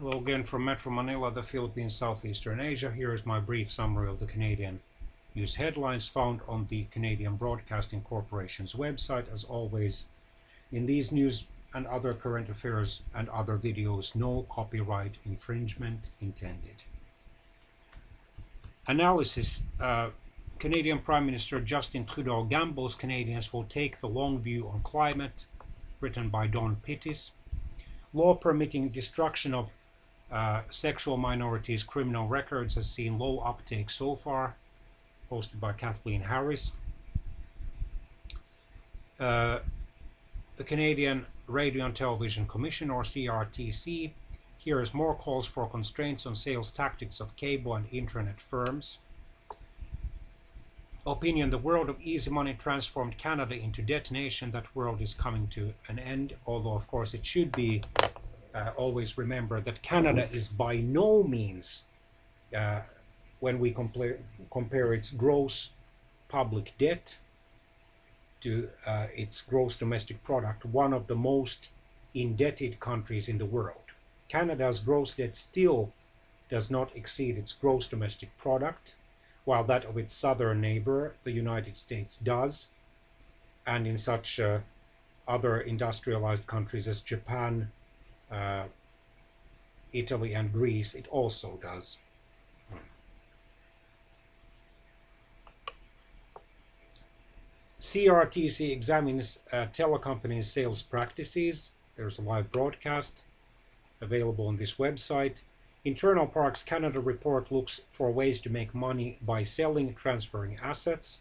Hello again from Metro Manila, the Philippines, Southeastern Asia. Here is my brief summary of the Canadian news headlines found on the Canadian Broadcasting Corporation's website. As always, in these news and other current affairs and other videos, no copyright infringement intended. Analysis. Canadian Prime Minister Justin Trudeau gambles Canadians will take the long view on climate, written by Don Pittis. Law permitting destruction of sexual minorities' criminal records has seen low uptake so far, posted by Kathleen Harris. The Canadian Radio and Television Commission, or CRTC, hears more calls for constraints on sales tactics of cable and internet firms. Opinion: the world of easy money transformed Canada into debt nation. That world is coming to an end, although of course it should be always remember that Canada is by no means, when we compare its gross public debt to its gross domestic product, one of the most indebted countries in the world. Canada's gross debt still does not exceed its gross domestic product, while that of its southern neighbor, the United States, does. And in such other industrialized countries as Japan, Italy and Greece, it also does. CRTC examines telecompanies' sales practices. There's a live broadcast available on this website. Internal Parks Canada report looks for ways to make money by selling, transferring assets.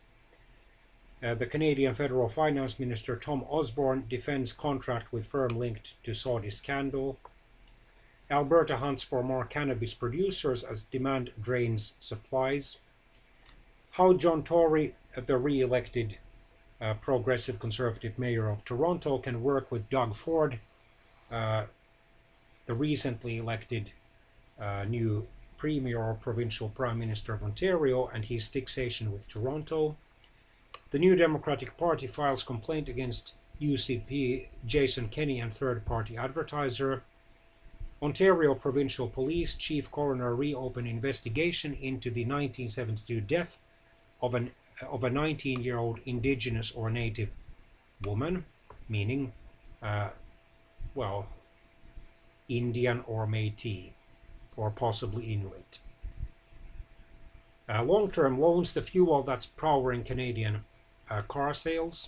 The Canadian Federal Finance Minister Tom Osborne defends contract with firm linked to Saudi scandal. Alberta hunts for more cannabis producers as demand drains supplies. How John Tory, the re-elected progressive conservative mayor of Toronto, can work with Doug Ford, the recently elected new premier or provincial prime minister of Ontario, and his fixation with Toronto. The New Democratic Party files complaint against UCP Jason Kenney and third-party advertiser. Ontario Provincial Police Chief Coroner reopen investigation into the 1972 death of a 19-year-old Indigenous or Native woman, meaning, Indian or Métis, or possibly Inuit. Long-term loans, the fuel that's powering Canadian car sales.